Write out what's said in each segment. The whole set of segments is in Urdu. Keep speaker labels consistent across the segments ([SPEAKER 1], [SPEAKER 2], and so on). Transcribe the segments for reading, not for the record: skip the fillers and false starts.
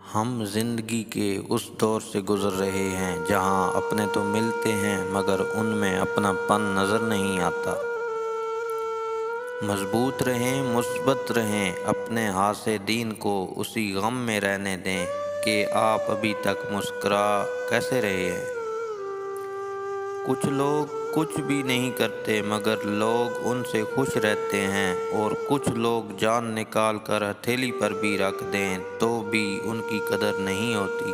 [SPEAKER 1] ہم زندگی کے اس دور سے گزر رہے ہیں جہاں اپنے تو ملتے ہیں مگر ان میں اپنا پن نظر نہیں آتا۔ مضبوط رہیں، مثبت رہیں، اپنے ہاسے دین کو اسی غم میں رہنے دیں کہ آپ ابھی تک مسکرا کیسے رہے ہیں۔ کچھ لوگ کچھ بھی نہیں کرتے مگر لوگ ان سے خوش رہتے ہیں، اور کچھ لوگ جان نکال کر ہتھیلی پر بھی رکھ دیں تو بھی ان کی قدر نہیں ہوتی۔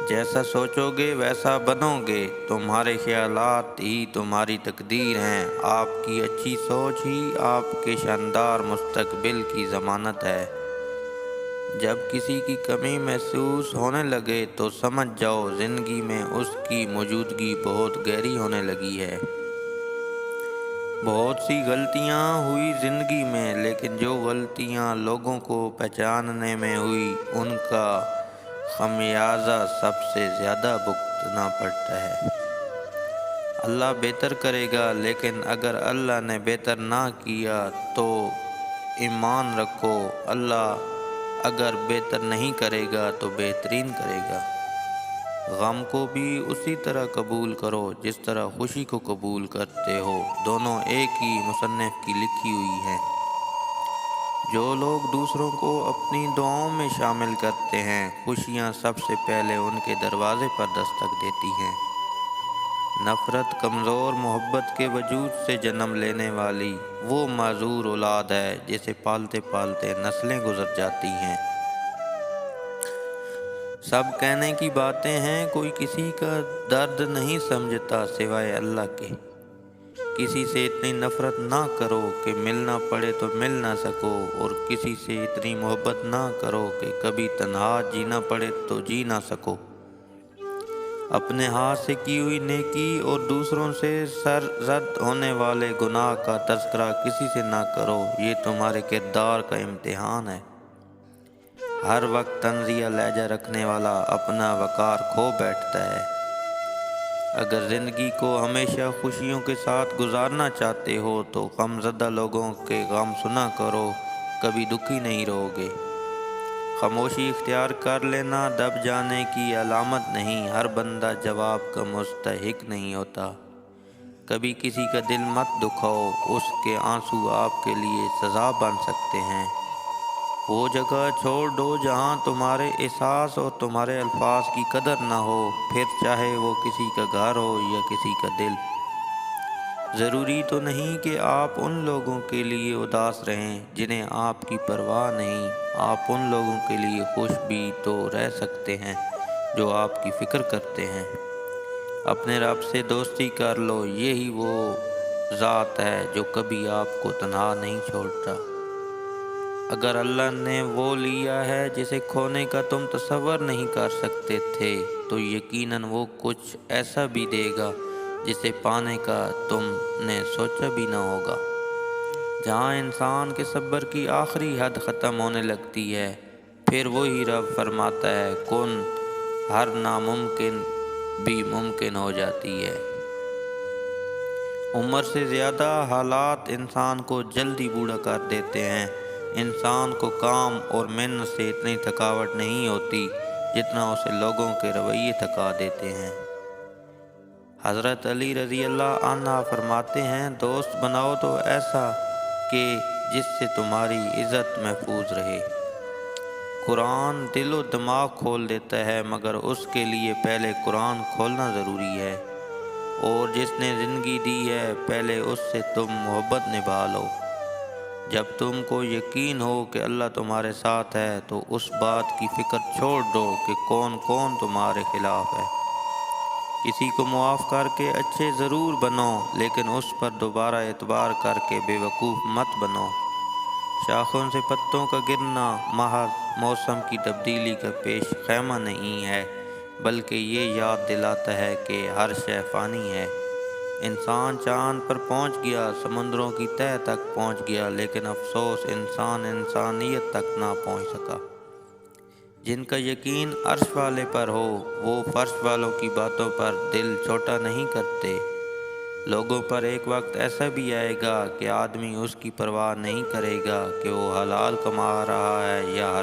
[SPEAKER 1] جیسا سوچو گے ویسا بنو گے، تمہارے خیالات ہی تمہاری تقدیر ہیں، آپ کی اچھی سوچ ہی آپ کے شاندار مستقبل کی ضمانت ہے۔ جب کسی کی کمی محسوس ہونے لگے تو سمجھ جاؤ زندگی میں اس کی موجودگی بہت گہری ہونے لگی ہے۔ بہت سی غلطیاں ہوئی زندگی میں، لیکن جو غلطیاں لوگوں کو پہچاننے میں ہوئی ان کا خمیازہ سب سے زیادہ بھگتنا پڑتا ہے۔ اللہ بہتر کرے گا، لیکن اگر اللہ نے بہتر نہ کیا تو ایمان رکھو اللہ اگر بہتر نہیں کرے گا تو بہترین کرے گا۔ غم کو بھی اسی طرح قبول کرو جس طرح خوشی کو قبول کرتے ہو، دونوں ایک ہی مصنف کی لکھی ہوئی ہیں۔ جو لوگ دوسروں کو اپنی دعاؤں میں شامل کرتے ہیں، خوشیاں سب سے پہلے ان کے دروازے پر دستک دیتی ہیں۔ نفرت کمزور محبت کے وجود سے جنم لینے والی وہ معذور اولاد ہے جسے پالتے پالتے نسلیں گزر جاتی ہیں۔ سب کہنے کی باتیں ہیں، کوئی کسی کا درد نہیں سمجھتا سوائے اللہ کے۔ کسی سے اتنی نفرت نہ کرو کہ ملنا پڑے تو مل نہ سکو، اور کسی سے اتنی محبت نہ کرو کہ کبھی تنہا جینا پڑے تو جی نہ سکو۔ اپنے ہاتھ سے کی ہوئی نیکی اور دوسروں سے سرزد ہونے والے گناہ کا تذکرہ کسی سے نہ کرو، یہ تمہارے کردار کا امتحان ہے۔ ہر وقت طنزیہ لہجہ رکھنے والا اپنا وقار کھو بیٹھتا ہے۔ اگر زندگی کو ہمیشہ خوشیوں کے ساتھ گزارنا چاہتے ہو تو غم زدہ لوگوں کے غم سنا کرو، کبھی دکھی نہیں رہو گے۔ خاموشی اختیار کر لینا دب جانے کی علامت نہیں، ہر بندہ جواب کا مستحق نہیں ہوتا۔ کبھی کسی کا دل مت دکھاؤ، اس کے آنسو آپ کے لیے سزا بن سکتے ہیں۔ وہ جگہ چھوڑ دو جہاں تمہارے احساس اور تمہارے الفاظ کی قدر نہ ہو، پھر چاہے وہ کسی کا گھر ہو یا کسی کا دل۔ ضروری تو نہیں کہ آپ ان لوگوں کے لیے اداس رہیں جنہیں آپ کی پرواہ نہیں، آپ ان لوگوں کے لیے خوش بھی تو رہ سکتے ہیں جو آپ کی فکر کرتے ہیں۔ اپنے رب سے دوستی کر لو، یہی وہ ذات ہے جو کبھی آپ کو تنہا نہیں چھوڑتا۔ اگر اللہ نے وہ لیا ہے جسے کھونے کا تم تصور نہیں کر سکتے تھے تو یقیناً وہ کچھ ایسا بھی دے گا جسے پانے کا تم نے سوچا بھی نہ ہوگا۔ جہاں انسان کے صبر کی آخری حد ختم ہونے لگتی ہے، پھر وہی رب فرماتا ہے کن، ہر ناممکن بھی ممکن ہو جاتی ہے۔ عمر سے زیادہ حالات انسان کو جلدی بوڑھا کر دیتے ہیں۔ انسان کو کام اور محنت سے اتنی تھکاوٹ نہیں ہوتی جتنا اسے لوگوں کے رویے تھکا دیتے ہیں۔ حضرت علی رضی اللہ عنہ فرماتے ہیں دوست بناؤ تو ایسا کہ جس سے تمہاری عزت محفوظ رہے۔ قرآن دل و دماغ کھول دیتا ہے مگر اس کے لیے پہلے قرآن کھولنا ضروری ہے، اور جس نے زندگی دی ہے پہلے اس سے تم محبت نبھا لو۔ جب تم کو یقین ہو کہ اللہ تمہارے ساتھ ہے تو اس بات کی فکر چھوڑ دو کہ کون کون تمہارے خلاف ہے۔ کسی کو معاف کر کے اچھے ضرور بنو، لیکن اس پر دوبارہ اعتبار کر کے بے وقوف مت بنو۔ شاخوں سے پتوں کا گرنا محض موسم کی تبدیلی کا پیش خیمہ نہیں ہے، بلکہ یہ یاد دلاتا ہے کہ ہر شے فانی ہے۔ انسان چاند پر پہنچ گیا، سمندروں کی تہہ تک پہنچ گیا، لیکن افسوس انسان انسانیت تک نہ پہنچ سکا۔ جن کا یقین عرش والے پر ہو وہ فرش والوں کی باتوں پر دل چھوٹا نہیں کرتے۔ لوگوں پر ایک وقت ایسا بھی آئے گا کہ آدمی اس کی پرواہ نہیں کرے گا کہ وہ حلال کما رہا ہے یا